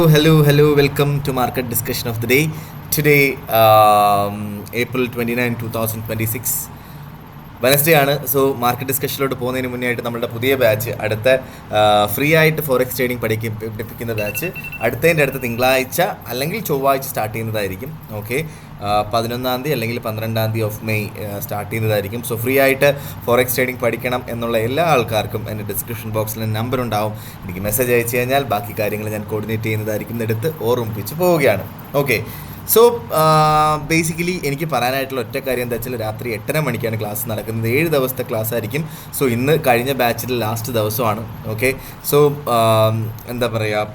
Hello. Welcome to Market Discussion of the Day. Today, April 29, 2026. Wednesday ആണ്. So market ഡിസ്കഷനിലോട്ട് പോകുന്നതിന് മുന്നേ ആയിട്ട് നമ്മളുടെ പുതിയ ബാച്ച് അടുത്ത ഫ്രീ ആയിട്ട് ഫോറക്സ് ട്രേഡിംഗ് പഠിപ്പിക്കുന്ന ബാച്ച് അടുത്ത തിങ്കളാഴ്ച അല്ലെങ്കിൽ ചൊവ്വാഴ്ച സ്റ്റാർട്ട് ചെയ്യുന്നതായിരിക്കും. ഓക്കെ, 11-ാം തീയതി അല്ലെങ്കിൽ 12-ാം തീയതി ഓഫ് മെയ് സ്റ്റാർട്ട് ചെയ്യുന്നതായിരിക്കും. സോ ഫ്രീ ആയിട്ട് ഫോറക്സ് ട്രേഡിംഗ് പഠിക്കണം എന്നുള്ള എല്ലാ ആൾക്കാർക്കും എൻ്റെ ഡിസ്ക്രിപ്ഷൻ ബോക്സിൽ നമ്പർ ഉണ്ടാവും. എനിക്ക് മെസ്സേജ് അയച്ചു കഴിഞ്ഞാൽ ബാക്കി കാര്യങ്ങൾ ഞാൻ കോർഡിനേറ്റ് ചെയ്യുന്നതായിരിക്കും. എടുത്ത് ഓർമ്മിപ്പിച്ച് പോവുകയാണ്. ഓക്കെ, സോ ബേസിക്കലി എനിക്ക് പറയാനായിട്ടുള്ള ഒറ്റ കാര്യം എന്താ വെച്ചാൽ രാത്രി 8:30 മണിക്കാണ് ക്ലാസ് നടക്കുന്നത്. 7 ദിവസത്തെ ക്ലാസ് ആയിരിക്കും. സോ ഇന്ന് കഴിഞ്ഞ ബാച്ചിൽ ലാസ്റ്റ് ദിവസമാണ്. ഓക്കെ, സോ എന്താ പറയുക,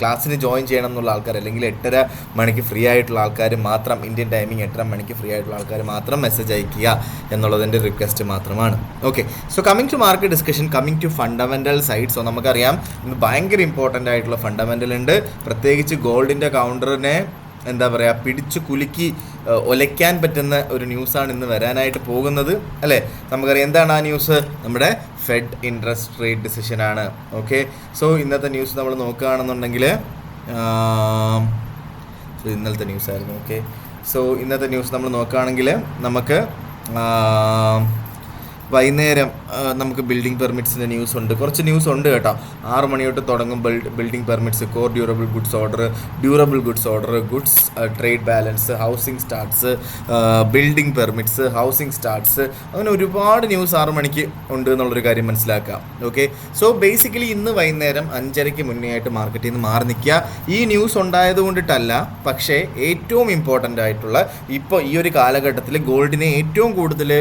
ക്ലാസ്സിന് ജോയിൻ ചെയ്യണം എന്നുള്ള ആൾക്കാർ അല്ലെങ്കിൽ 8:30 മണിക്ക് ഫ്രീ ആയിട്ടുള്ള ആൾക്കാർ മാത്രം, ഇന്ത്യൻ ടൈമിംഗ് 8:30 മണിക്ക് ഫ്രീ ആയിട്ടുള്ള ആൾക്കാർ മാത്രം മെസ്സേജ് അയക്കുക എന്നുള്ളതിൻ്റെ റിക്വസ്റ്റ് മാത്രമാണ്. Okay, so coming to market discussion, coming to fundamental side. So നമുക്കറിയാം ഇന്ന് ഭയങ്കര ഇമ്പോർട്ടൻ്റ് ആയിട്ടുള്ള ഫണ്ടമെൻ്റൽ ഉണ്ട്. പ്രത്യേകിച്ച് ഗോൾഡിൻ്റെ കൗണ്ടറിനെ എന്താ പറയുക, പിടിച്ചു കുലുക്കി ഒലയ്ക്കാൻ പറ്റുന്ന ഒരു ന്യൂസാണ് ഇന്ന് വരാനായിട്ട് പോകുന്നത് അല്ലേ. നമുക്കറിയാം എന്താണ് ആ ന്യൂസ്, നമ്മുടെ ഫെഡ് ഇൻട്രസ്റ്റ് റേറ്റ് ഡിസിഷനാണ്. ഓക്കെ, സോ ഇന്നത്തെ ന്യൂസ് നമ്മൾ നോക്കുകയാണെന്നുണ്ടെങ്കിൽ ഇന്നലത്തെ ന്യൂസായിരുന്നു. ഓക്കെ, സോ ഇന്നത്തെ ന്യൂസ് നമ്മൾ നോക്കുകയാണെങ്കിൽ നമുക്ക് വൈകുന്നേരം നമുക്ക് ബിൽഡിംഗ് പെർമിറ്റ്സിൻ്റെ ന്യൂസ് ഉണ്ട്. കുറച്ച് ന്യൂസ് ഉണ്ട് കേട്ടോ. 6 മണി തൊട്ട് തുടങ്ങും building permits, core durable goods order, goods trade balance, housing starts, building permits, housing starts, അങ്ങനെ ഒരുപാട് ന്യൂസ് 6 മണിക്ക് ഉണ്ട് എന്നുള്ളൊരു കാര്യം മനസ്സിലാക്കാം. ഓക്കെ, സോ ബേസിക്കലി ഇന്ന് വൈകുന്നേരം 5:30 മുന്നേ ആയിട്ട് മാർക്കറ്റിൽ നിന്ന് മാറി നിൽക്കുക. ഈ ന്യൂസ് ഉണ്ടായത് കൊണ്ടിട്ടല്ല, പക്ഷേ ഏറ്റവും ഇമ്പോർട്ടൻ്റ് ആയിട്ടുള്ള ഇപ്പോൾ ഈ ഒരു കാലഘട്ടത്തിൽ ഗോൾഡിനെ ഏറ്റവും കൂടുതൽ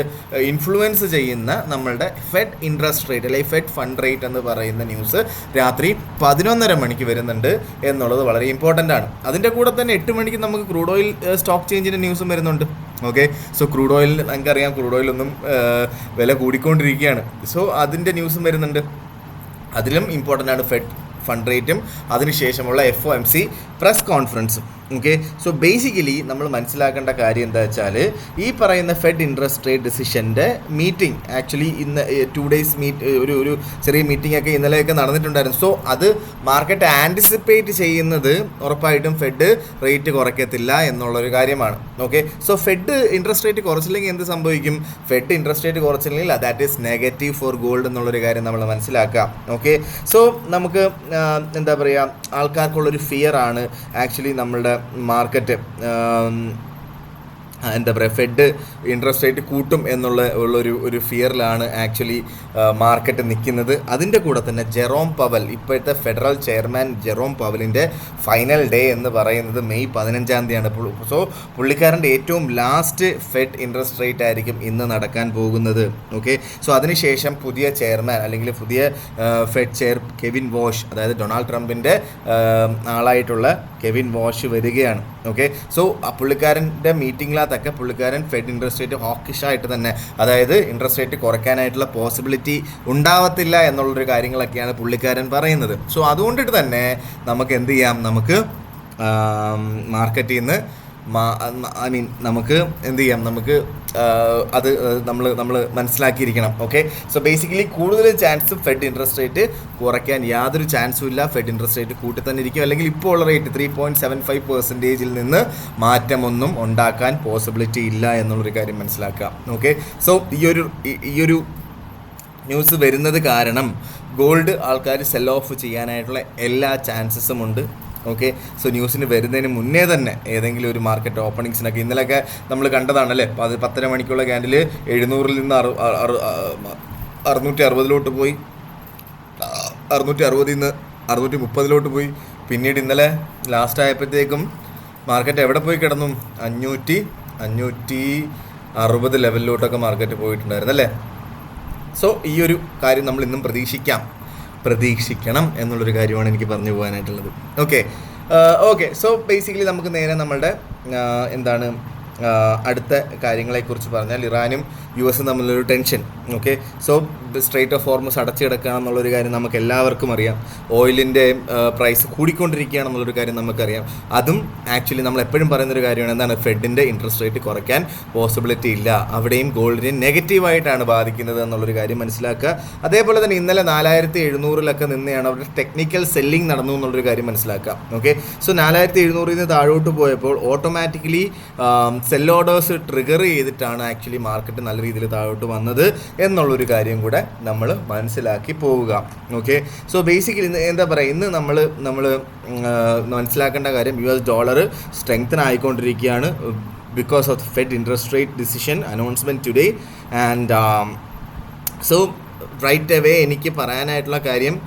ഇൻഫ്ലുവൻസ് ചെയ്യുന്ന നമ്മളുടെ ഫെഡ് ഇൻട്രസ്റ്റ് റേറ്റ് അല്ലെങ്കിൽ ഫെഡ് ഫണ്ട് റേറ്റ് എന്ന് പറയുന്ന ന്യൂസ് രാത്രി 11:30 മണിക്ക് വരുന്നുണ്ട് എന്നുള്ളത് വളരെ ഇമ്പോർട്ടൻ്റ് ആണ്. അതിൻ്റെ കൂടെ തന്നെ 8 മണിക്ക് നമുക്ക് ക്രൂഡ് ഓയിൽ സ്റ്റോക്ക് ചേഞ്ചിൻ്റെ ന്യൂസും വരുന്നുണ്ട്. ഓക്കെ, സോ ക്രൂഡ് ഓയിൽ നമുക്കറിയാം, ക്രൂഡ് ഓയിലൊന്നും വില കൂടിക്കൊണ്ടിരിക്കുകയാണ്. സോ അതിൻ്റെ ന്യൂസും വരുന്നുണ്ട്. അതിലും ഇമ്പോർട്ടൻ്റ് ആണ് ഫെഡ് ഫണ്ട് റേറ്റും അതിനുശേഷമുള്ള FOMC പ്രസ് കോൺഫറൻസും. ഓക്കെ, സോ ബേസിക്കലി നമ്മൾ മനസ്സിലാക്കേണ്ട കാര്യം എന്താ വെച്ചാൽ ഈ പറയുന്ന ഫെഡ് ഇൻട്രസ്റ്റ് റേറ്റ് ഡിസിഷൻ്റെ മീറ്റിംഗ് ആക്ച്വലി ഇന്ന് 2 days ഒരു ചെറിയ മീറ്റിംഗ് ഒക്കെ ഇന്നലെയൊക്കെ നടന്നിട്ടുണ്ടായിരുന്നു. സോ അത് മാർക്കറ്റ് ആൻറ്റിസിപ്പേറ്റ് ചെയ്യുന്നത് ഉറപ്പായിട്ടും ഫെഡ് റേറ്റ് കുറയ്ക്കത്തില്ല എന്നുള്ളൊരു കാര്യമാണ്. Okay, so Fed interest rate കുറച്ചില്ലെങ്കിൽ എന്ത് സംഭവിക്കും? ഫെഡ് ഇൻട്രസ്റ്റ് റേറ്റ് കുറച്ചില്ലെങ്കിൽ that is negative for gold എന്നുള്ളൊരു കാര്യം നമ്മൾ മനസ്സിലാക്കാം. ഓക്കെ, സോ നമുക്ക് എന്താ പറയുക, ആൾക്കാർക്കുള്ളൊരു ഫിയർ ആണ് ആക്ച്വലി നമ്മളുടെ മാർക്കറ്റ് എന്താ പറയുക, ഫെഡ് ഇൻട്രസ്റ്റ് റേറ്റ് കൂട്ടും ഉള്ളൊരു ഫിയറിലാണ് ആക്ച്വലി മാർക്കറ്റ് നിൽക്കുന്നത്. അതിൻ്റെ കൂടെ തന്നെ ജെറോം പവൽ, ഇപ്പോഴത്തെ ഫെഡറൽ ചെയർമാൻ ജെറോം പവലിൻ്റെ ഫൈനൽ ഡേ എന്ന് പറയുന്നത് മെയ് 15-ാം തീയതിയാണ്. സോ പുള്ളിക്കാരൻ്റെ ഏറ്റവും ലാസ്റ്റ് ഫെഡ് ഇൻട്രസ്റ്റ് റേറ്റ് ആയിരിക്കും ഇന്ന് നടക്കാൻ പോകുന്നത്. ഓക്കെ, സോ അതിനുശേഷം പുതിയ ചെയർമാൻ അല്ലെങ്കിൽ പുതിയ ഫെഡ് ചെയർ കെവിൻ വാഷ്, അതായത് ഡൊണാൾഡ് ട്രംപിൻ്റെ ആളായിട്ടുള്ള കെവിൻ വാഷ് വരികയാണ്. ഓക്കെ, സോ ആ പുള്ളിക്കാരൻ്റെ മീറ്റിങ്ങിനകത്തൊക്കെ പുള്ളിക്കാരൻ ഫെഡ് ഇൻട്രസ്റ്റ് റേറ്റ് ഹോക്കിഷായിട്ട് തന്നെ, അതായത് ഇൻട്രസ്റ്റ് റേറ്റ് കുറയ്ക്കാനായിട്ടുള്ള പോസിബിലിറ്റി ഉണ്ടാവത്തില്ല എന്നുള്ളൊരു കാര്യങ്ങളൊക്കെയാണ് പുള്ളിക്കാരൻ പറയുന്നത്. സോ അതുകൊണ്ടിട്ട് തന്നെ നമുക്ക് എന്ത് ചെയ്യാം, നമുക്ക് മാർക്കറ്റിൽ നിന്ന് നമുക്ക് എന്ത് ചെയ്യാം, നമുക്ക് അത് നമ്മൾ മനസ്സിലാക്കിയിരിക്കണം. ഓക്കെ, സോ ബേസിക്കലി കൂടുതൽ ചാൻസ് ഫെഡ് ഇൻട്രസ്റ്റ് റേറ്റ് കുറയ്ക്കാൻ യാതൊരു ചാൻസും ഇല്ല. ഫെഡ് ഇൻട്രസ്റ്റ് റേറ്റ് കൂട്ടി തന്നെ ഇരിക്കും, അല്ലെങ്കിൽ ഇപ്പോൾ ഉള്ള റേറ്റ് 3.75% നിന്ന് മാറ്റമൊന്നും ഉണ്ടാക്കാൻ പോസിബിലിറ്റി ഇല്ല എന്നുള്ളൊരു കാര്യം മനസ്സിലാക്കാം. ഓക്കെ, സോ ഈ ഒരു ന്യൂസ് വരുന്നത് കാരണം ഗോൾഡ് ആൾക്കാർ സെൽ ഓഫ് ചെയ്യാനായിട്ടുള്ള എല്ലാ ചാൻസസും ഉണ്ട്. ഓക്കെ, സോ ന്യൂസിന് വരുന്നതിന് മുന്നേ തന്നെ ഏതെങ്കിലും ഒരു മാർക്കറ്റ് ഓപ്പണിങ്സിനൊക്കെ ഇന്നലെയൊക്കെ നമ്മൾ കണ്ടതാണല്ലേ, 10:30 മണിക്കുള്ള ക്യാൻഡിൽ 700-ൽ നിന്ന് 660-ലോട്ട് പോയി, 660-ൽ നിന്ന് 630-ലോട്ട് പോയി. പിന്നീട് ഇന്നലെ ലാസ്റ്റ് ആയപ്പോഴത്തേക്കും മാർക്കറ്റ് എവിടെ പോയി കിടന്നു? 560 ലെവലിലോട്ടൊക്കെ മാർക്കറ്റ് പോയിട്ടുണ്ടായിരുന്നു അല്ലേ. സോ ഈ ഒരു കാര്യം നമ്മൾ ഇന്നും പ്രതീക്ഷിക്കണം എന്നുള്ളൊരു കാര്യമാണ് എനിക്ക് പറഞ്ഞു പോകാനായിട്ടുള്ളത്. ഓക്കെ, സോ ബേസിക്കലി നമുക്ക് നേരെ നമ്മളുടെ എന്താണ് അടുത്ത കാര്യങ്ങളെക്കുറിച്ച് പറഞ്ഞാൽ ഇറാനും യു എസും തമ്മിലൊരു tension. Okay, so straight of Hormuz അടച്ചു കിടക്കുകയാണെന്നുള്ളൊരു കാര്യം നമുക്ക് എല്ലാവർക്കും അറിയാം. ഓയിലിൻ്റെ പ്രൈസ് കൂടിക്കൊണ്ടിരിക്കുകയാണെന്നുള്ളൊരു കാര്യം നമുക്കറിയാം. അതും ആക്ച്വലി നമ്മൾ എപ്പോഴും പറയുന്നൊരു കാര്യമാണ്, എന്താണ്, ഫെഡിൻ്റെ ഇൻട്രസ്റ്റ് റേറ്റ് കുറയ്ക്കാൻ പോസിബിലിറ്റി ഇല്ല. അവിടെയും ഗോൾഡിനെ നെഗറ്റീവായിട്ടാണ് ബാധിക്കുന്നത് എന്നുള്ളൊരു കാര്യം മനസ്സിലാക്കുക. അതേപോലെ തന്നെ ഇന്നലെ 4700 നിന്നെയാണ് അവരുടെ ടെക്നിക്കൽ സെല്ലിംഗ് നടന്നു എന്നുള്ളൊരു കാര്യം മനസ്സിലാക്കുക. ഓക്കെ, സോ 4700 താഴോട്ട് പോയപ്പോൾ ഓട്ടോമാറ്റിക്കലി സെൽ ഓർഡേഴ്സ് ട്രിഗർ ചെയ്തിട്ടാണ് ആക്ച്വലി മാർക്കറ്റ് നല്ല രീതിയിൽ താഴോട്ട് വന്നത് എന്നുള്ളൊരു കാര്യം കൂടെ നമ്മൾ മനസ്സിലാക്കി പോവുക. ഓക്കെ, സോ ബേസിക്കലി എന്താ പറയുക, ഇന്ന് നമ്മൾ മനസ്സിലാക്കേണ്ട കാര്യം US ഡോളർ സ്ട്രെങ്തൻ ആയിക്കൊണ്ടിരിക്കുകയാണ് because of Fed interest rate decision announcement today. And so right away എനിക്ക് പറയാനായിട്ടുള്ള കാര്യം,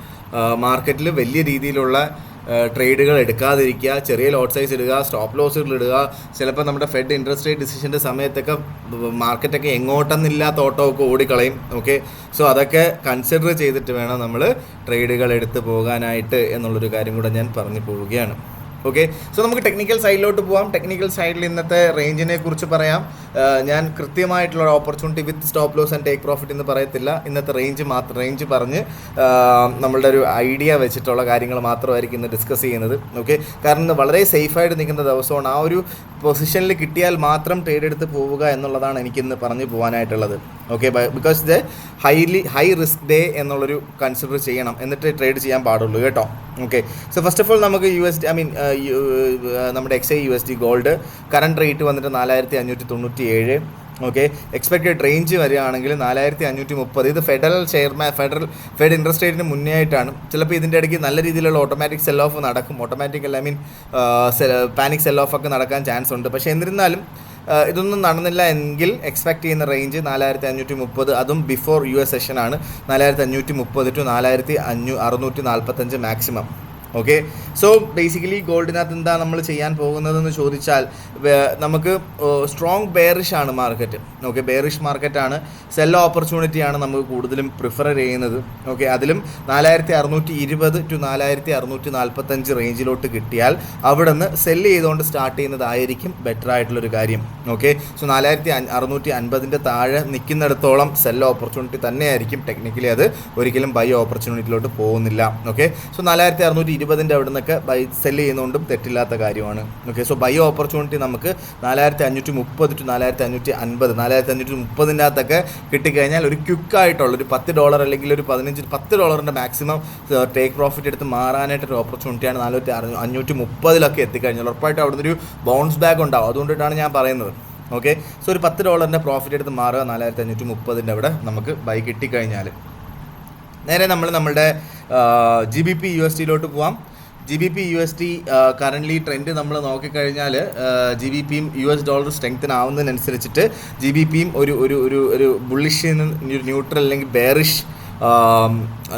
മാർക്കറ്റിൽ വലിയ രീതിയിലുള്ള ട്രേഡുകൾ എടുക്കാതിരിക്കുക, ചെറിയ ലോട്ട് സൈസ് ഇടുക, സ്റ്റോപ്പ് ലോസുകൾ ഇടുക. ചിലപ്പോൾ നമ്മുടെ ഫെഡ് ഇൻട്രസ്റ്റ് റേറ്റ് ഡിസിഷൻ്റെ സമയത്തൊക്കെ മാർക്കറ്റൊക്കെ എങ്ങോട്ടെന്നില്ലാത്ത ഓട്ടമൊക്കെ ഓടിക്കളയും. ഓക്കെ, സോ അതൊക്കെ കൺസിഡർ ചെയ്തിട്ട് വേണം നമ്മൾ ട്രേഡുകൾ എടുത്ത് പോകാനായിട്ട് എന്നുള്ളൊരു കാര്യം കൂടെ ഞാൻ പറഞ്ഞു പോവുകയാണ്. ഓക്കെ, സോ നമുക്ക് ടെക്നിക്കൽ സൈഡിലോട്ട് പോകാം. ടെക്നിക്കൽ സൈഡിൽ ഇന്നത്തെ റേഞ്ചിനെ കുറിച്ച് പറയാം. ഞാൻ കൃത്യമായിട്ടുള്ള opportunity with stop loss and take profit എന്ന് പറയത്തില്ല. ഇന്നത്തെ റേഞ്ച് പറഞ്ഞ് നമ്മളുടെ ഒരു ഐഡിയ വെച്ചിട്ടുള്ള കാര്യങ്ങൾ മാത്രമായിരിക്കും ഇന്ന് ഡിസ്കസ് ചെയ്യുന്നത്. ഓക്കെ, കാരണം ഇന്ന് വളരെ സേഫായിട്ട് നിൽക്കുന്ന ദിവസമാണ്. ആ ഒരു പൊസിഷനിൽ കിട്ടിയാൽ മാത്രം ട്രേഡ് എടുത്ത് പോവുക എന്നുള്ളതാണ് എനിക്കിന്ന് പറഞ്ഞു പോകാനായിട്ടുള്ളത്. ഓക്കെ, ബിക്കോസ് ഇത് ഹൈ റിസ്ക് ഡേ എന്നുള്ളൊരു കൺസിഡർ ചെയ്യണം, എന്നിട്ട് ട്രേഡ് ചെയ്യാൻ പാടുള്ളൂ കേട്ടോ. Okay, so first of all നമുക്ക് നമ്മുടെ XAUSD ഗോൾഡ് കറണ്ട് റേറ്റ് വന്നിട്ട് 4597. ഓക്കെ, എക്സ്പെക്റ്റഡ് റേഞ്ച് വരികയാണെങ്കിൽ 4530. ഇത് ഫെഡ് ഇൻട്രസ്റ്റ് റേറ്റിന് മുന്നേ ആയിട്ടാണ്. ചിലപ്പോൾ ഇതിൻ്റെ ഇടയ്ക്ക് നല്ല രീതിയിലുള്ള ഓട്ടോമാറ്റിക് സെൽ ഓഫ് നടക്കും. പാനിക് സെൽ ഓഫ് ഒക്കെ നടക്കാൻ ചാൻസ് ഉണ്ട്. പക്ഷേ എന്നിരുന്നാലും ഇതൊന്നും നടന്നില്ല എങ്കിൽ എക്സ്പെക്ട് ചെയ്യുന്ന റേഞ്ച് 4530. അതും ബിഫോർ US സെഷനാണ്. 4530 to 4645 മാക്സിമം. ഓക്കെ, സോ ബേസിക്കലി ഗോൾഡിനകത്ത് എന്താ നമ്മൾ ചെയ്യാൻ പോകുന്നതെന്ന് ചോദിച്ചാൽ, നമുക്ക് സ്ട്രോങ് ബെയറിഷ് ആണ് മാർക്കറ്റ്. ഓക്കെ, ബെയറിഷ് മാർക്കറ്റാണ്. സെൽ ഓപ്പർച്യൂണിറ്റിയാണ് നമുക്ക് കൂടുതലും പ്രിഫർ ചെയ്യുന്നത്. ഓക്കെ, അതിലും 4620 to 4645 റേഞ്ചിലോട്ട് കിട്ടിയാൽ അവിടെ നിന്ന് സെല്ല് ചെയ്തുകൊണ്ട് സ്റ്റാർട്ട് ചെയ്യുന്നതായിരിക്കും ബെറ്റർ ആയിട്ടുള്ളൊരു കാര്യം. ഓക്കെ, സോ 4650 താഴെ നിൽക്കുന്നിടത്തോളം സെൽ ഓപ്പർച്യൂണിറ്റി തന്നെയായിരിക്കും. ടെക്നിക്കലി അത് ഒരിക്കലും ബൈ ഓപ്പർച്യൂണിറ്റിയിലോട്ട് പോകുന്നില്ല. ഓക്കെ, സോ 4620 അവിടെ നിന്നൊക്കെ സെല്ല് ചെയ്യുന്നതുകൊണ്ടും തെറ്റില്ലാത്ത കാര്യമാണ്. ഓക്കെ, സോ ബൈ ഓപ്പർച്യൂണിറ്റി നമുക്ക് 4530 to 4550, 4530 അകത്തൊക്കെ കിട്ടിക്കഴിഞ്ഞാൽ ഒരു ക്വിക്കായിട്ടുള്ള ഒരു $10 അല്ലെങ്കിൽ ഒരു $10 മാക്സിമം ടേക്ക് പ്രോഫിറ്റ് എടുത്ത് മാറാനായിട്ടൊരു ഓപ്പർച്യൂണിറ്റിയാണ് 4530 എത്തിക്കഴിഞ്ഞാൽ. ഉറപ്പായിട്ടും അവിടെ നിന്നൊരു ബൗൺസ് ബാക്ക് ഉണ്ടാവും. അതുകൊണ്ടിട്ടാണ് ഞാൻ പറയുന്നത്. ഓക്കെ, സോ ഒരു $10 പ്രോഫിറ്റ് എടുത്ത് മാറുക 4530 അവിടെ നമുക്ക് ബൈ കിട്ടിക്കഴിഞ്ഞാൽ. നേരെ നമ്മളുടെ GBP USDയിലോട്ട് പോവാം. GBP USD കറൻ്റ്ലി ട്രെൻഡ് നമ്മൾ നോക്കിക്കഴിഞ്ഞാൽ GBPയും US ഡോളർ സ്ട്രെങ്തൻ ആവുന്നതിനനുസരിച്ചിട്ട് GBPയും ഒരു ബുള്ളിഷ് ന്യൂട്രൽ അല്ലെങ്കിൽ ബെയറിഷ്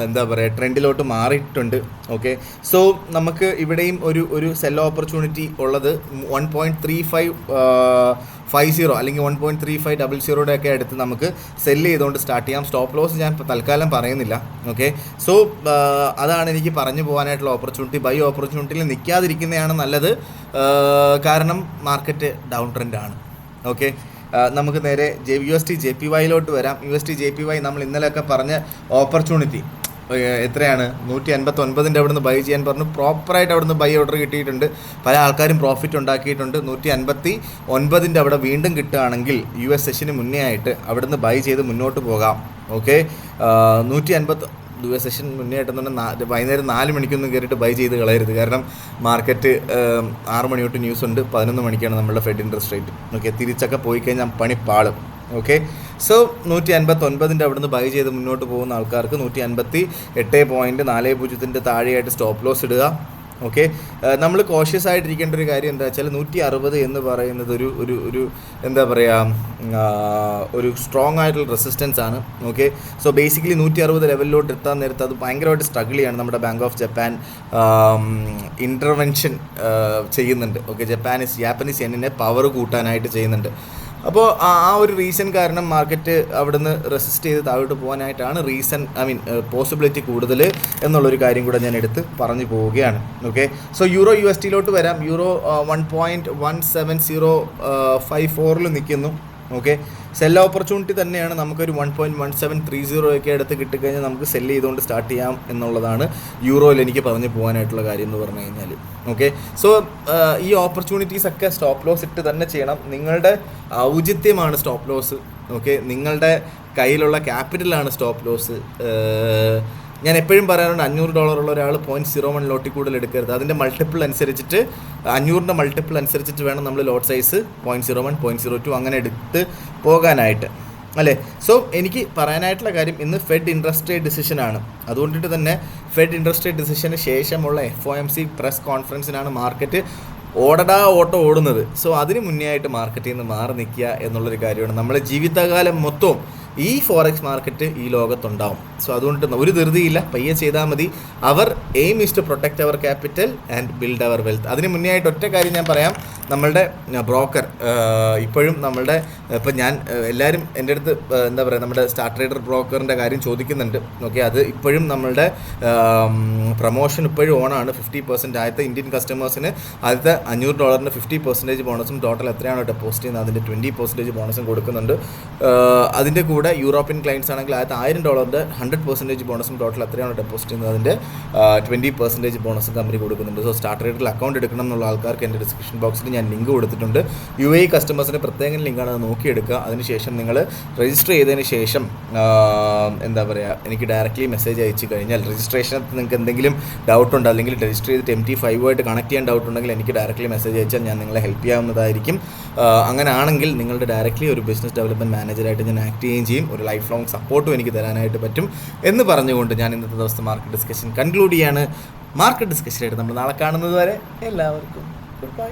എന്താ പറയുക ട്രെൻഡിലോട്ട് മാറിയിട്ടുണ്ട്. ഓക്കെ, സോ നമുക്ക് ഇവിടെയും ഒരു സെൽ ഓപ്പർച്യൂണിറ്റി ഉള്ളത് 1.3550 അല്ലെങ്കിൽ 1.3500 ഒക്കെ അടുത്ത് നമുക്ക് സെല്ല് ചെയ്തുകൊണ്ട് സ്റ്റാർട്ട് ചെയ്യാം. സ്റ്റോപ്പ് ലോസ് ഞാൻ തൽക്കാലം പറയുന്നില്ല. ഓക്കെ, സോ അതാണ് എനിക്ക് പറഞ്ഞു പോകാനായിട്ടുള്ള ഓപ്പർച്യൂണിറ്റി. ബൈ ഓപ്പർച്യൂണിറ്റിയിൽ നിൽക്കാതിരിക്കുന്നതാണ് നല്ലത്, കാരണം മാർക്കറ്റ് ഡൗൺ ട്രെൻഡാണ്. ഓക്കെ, നമുക്ക് നേരെ USD JPYയിലോട്ട് വരാം. USD JPY നമ്മൾ ഇന്നലെയൊക്കെ പറഞ്ഞ ഓപ്പർച്യൂണിറ്റി എത്രയാണ്? 159 അവിടെ നിന്ന് ബൈ ചെയ്യാൻ പറഞ്ഞു. പ്രോപ്പറായിട്ട് അവിടെ നിന്ന് ബൈ ഓർഡർ കിട്ടിയിട്ടുണ്ട്. പല ആൾക്കാരും പ്രോഫിറ്റ് ഉണ്ടാക്കിയിട്ടുണ്ട്. 159 അവിടെ വീണ്ടും കിട്ടുകയാണെങ്കിൽ US സെഷന് മുന്നേ ആയിട്ട് അവിടെ നിന്ന് ബൈ ചെയ്ത് മുന്നോട്ട് പോകാം. ഓക്കെ, 150 US സെഷൻ മുന്നേ ആയിട്ടെന്ന് വൈകുന്നേരം 4 മണിക്കൊന്നും കയറിയിട്ട് ബൈ ചെയ്ത് കളയരുത്. കാരണം മാർക്കറ്റ് 6 മണി തൊട്ട് ന്യൂസ് ഉണ്ട്. 11 മണിക്കാണ് നമ്മളുടെ ഫെഡ് ഇൻട്രസ്റ്റ് റേറ്റ്. ഓക്കെ, തിരിച്ചൊക്കെ പോയി കഴിഞ്ഞാൽ പണി പാളും. ഓക്കെ, സോ 159 അവിടെ നിന്ന് ബൈ ചെയ്ത് മുന്നോട്ട് പോകുന്ന ആൾക്കാർക്ക് 158.40 താഴെയായിട്ട് സ്റ്റോപ്പ് ലോസ് ഇടുക. ഓക്കെ, നമ്മൾ കോഷ്യസ് ആയിട്ടിരിക്കേണ്ട ഒരു കാര്യം എന്താ വെച്ചാൽ 160 എന്ന് പറയുന്നത് ഒരു എന്താ പറയുക ഒരു സ്ട്രോങ് ആയിട്ടുള്ള റെസിസ്റ്റൻസ് ആണ്. ഓക്കെ, സോ ബേസിക്കലി 160 ലെവലിലോട്ട് എത്താൻ നേരത്ത് അത് ഭയങ്കരമായിട്ട് സ്ട്രഗിൾ ചെയ്യാണ്. നമ്മുടെ ബാങ്ക് ഓഫ് ജപ്പാൻ ഇൻ്റർവെൻഷൻ ചെയ്യുന്നുണ്ട്. ഓക്കെ, ജാപ്പനീസ് യെന്നിനെ പവർ കൂട്ടാനായിട്ട് ചെയ്യുന്നുണ്ട്. അപ്പോൾ ആ ഒരു റീസൺ കാരണം മാർക്കറ്റ് അവിടുന്ന് റെസിസ്റ്റ് ചെയ്ത് താഴോട്ട് പോകാനായിട്ടാണ് പോസിബിലിറ്റി കൂടുതൽ എന്നുള്ളൊരു കാര്യം കൂടെ ഞാൻ എടുത്ത് പറഞ്ഞു പോവുകയാണ്. ഓക്കെ, സോ യൂറോ USD വരാം. യൂറോ 1.17054 നിൽക്കുന്നു. ഓക്കെ, സെൽ ഓപ്പർച്യൂണിറ്റി തന്നെയാണ്. നമുക്കൊരു 1.1730 ഒക്കെ അടുത്ത് കിട്ടിക്കഴിഞ്ഞാൽ നമുക്ക് സെല്ല് ചെയ്തുകൊണ്ട് സ്റ്റാർട്ട് ചെയ്യാം എന്നുള്ളതാണ് യൂറോയിൽ എനിക്ക് പറഞ്ഞു പോകാനായിട്ടുള്ള കാര്യം എന്ന് പറഞ്ഞു കഴിഞ്ഞാൽ. ഓക്കെ, സോ ഈ ഓപ്പർച്യൂണിറ്റീസ് ഒക്കെ സ്റ്റോപ്പ് ലോസ് ഇട്ട് തന്നെ ചെയ്യണം. നിങ്ങളുടെ ഔചിത്യമാണ് സ്റ്റോപ്പ് ലോസ്. ഓക്കെ, നിങ്ങളുടെ കയ്യിലുള്ള ക്യാപിറ്റലാണ് സ്റ്റോപ്പ് ലോസ്. ഞാൻ എപ്പോഴും പറയാറുണ്ട്, $500 ഉള്ള ഒരാൾ 0.01 ലോട്ടിൽ കൂടുതൽ എടുക്കരുത്. അതിൻ്റെ മൾട്ടിപ്പിൾ അനുസരിച്ചിട്ട് 500ൻ്റെ മൾട്ടിപ്പിൾ അനുസരിച്ചിട്ട് വേണം നമ്മൾ ലോട്ട് സൈസ് 0.01, 0.02 അങ്ങനെ എടുത്ത് പോകാനായിട്ട്, അല്ലേ? സോ എനിക്ക് പറയാനായിട്ടുള്ള കാര്യം, ഇന്ന് ഫെഡ് ഇൻട്രസ്റ്റ് റേറ്റ് ഡിസിഷനാണ്. അതുകൊണ്ടിട്ട് തന്നെ ഫെഡ് ഇൻട്രസ്റ്റ് റേറ്റ് ഡിസിഷന് ശേഷമുള്ള FOMC പ്രസ് കോൺഫറൻസിനാണ് മാർക്കറ്റ് ഓട്ടോ ഓടുന്നത്. സോ അതിന് മുന്നേ ആയിട്ട് മാർക്കറ്റിൽ നിന്ന് മാറി നിൽക്കുക എന്നുള്ളൊരു കാര്യമാണ്. നമ്മുടെ ജീവിതകാലം മൊത്തവും ഈ ഫോറക്സ് മാർക്കറ്റ് ഈ ലോകത്തുണ്ടാവും. സോ അതുകൊണ്ട് ഒരു ധൃതിയില്ല, പയ്യെ ചെയ്താൽ മതി. Our aim is to protect our capital and build our wealth. അതിന് മുന്നേ ആയിട്ട് ഒറ്റ കാര്യം ഞാൻ പറയാം. നമ്മളുടെ ബ്രോക്കർ ഇപ്പോഴും ഇപ്പം ഞാൻ എല്ലാവരും എൻ്റെ അടുത്ത് എന്താ പറയുക, നമ്മുടെ സ്റ്റാർ ട്രേഡർ ബ്രോക്കറിൻ്റെ കാര്യം ചോദിക്കുന്നുണ്ട്. ഓക്കെ, അത് ഇപ്പോഴും നമ്മളുടെ പ്രൊമോഷൻ ഇപ്പോഴും ഓണാണ്. 50% ആദ്യത്തെ ഇന്ത്യൻ കസ്റ്റമേഴ്സിന് ആദ്യത്തെ $500 50% ബോണസും, ടോട്ടൽ എത്രയാണോ ഡെപ്പോസിറ്റ് ചെയ്യുന്നത് അതിൻ്റെ 20% ബോണസും കൊടുക്കുന്നുണ്ട്. അതിൻ്റെ കൂടെ യൂറോപ്യൻ ക്ലയൻസ് ആണെങ്കിൽ ആദ്യത്തെ $1000 100% ബോണസും, ടോട്ടൽ എത്രയാണോ ഡെപ്പോസിറ്റ് ചെയ്യുന്നത് അതിൻ്റെ 20% ബോണസും കമ്പനി കൊടുക്കുന്നുണ്ട്. സോ സ്റ്റാർ ട്രേഡറിൽ അക്കൗണ്ട് എടുക്കണം എന്നുള്ള ആൾക്കാർക്ക് എൻ്റെ ഡിസ്ക്രിപ്ഷൻ ബോക്സിൽ ഞാൻ ലിങ്ക് കൊടുത്തിട്ടുണ്ട്. UAE കസ്റ്റമേഴ്സിന് പ്രത്യേകം ലിങ്കാണ്, അത് നോക്കിയെടുക്കുക. അതിനുശേഷം നിങ്ങൾ രജിസ്റ്റർ ചെയ്തതിന് ശേഷം എന്താ പറയുക, എനിക്ക് ഡയറക്റ്റ്ലി മെസ്സേജ് അയച്ചു കഴിഞ്ഞാൽ, രജിസ്ട്രേഷനകത്ത് നിങ്ങൾക്ക് എന്തെങ്കിലും ഡൗട്ട് ഉണ്ട് അല്ലെങ്കിൽ രജിസ്റ്റർ ചെയ്തിട്ട് MT5 ആയിട്ട് കണക്ട് ചെയ്യാൻ ഡൗട്ട് ഉണ്ടെങ്കിൽ എനിക്ക് ഡയറക്റ്റ്ലി മെസ്സേജ് അയച്ചാൽ ഞാൻ നിങ്ങളെ ഹെൽപ്പ് ചെയ്യാവുന്നതായിരിക്കും. അങ്ങനെ ആണെങ്കിൽ നിങ്ങളുടെ ഡയറക്റ്റ്ലി ഒരു ബിസിനസ് ഡെവലപ്മെൻറ്റ് മാനേജറായിട്ട് ഞാൻ ആക്ട് ചെയ്യും. ഒരു ലൈഫ് ലോങ് സപ്പോർട്ടും എനിക്ക് തരാനായിട്ട് പറ്റും എന്ന് പറഞ്ഞുകൊണ്ട് ഞാൻ ഇന്നത്തെ ദിവസത്തെ മാർക്കറ്റ് ഡിസ്കഷൻ കൺക്ലൂഡ് ചെയ്യാണ്. മാർക്കറ്റ് ഡിസ്കഷനായിട്ട് നമ്മൾ നാളെ കാണുന്നത് വരെ എല്ലാവർക്കും ഗുഡ് ബൈ.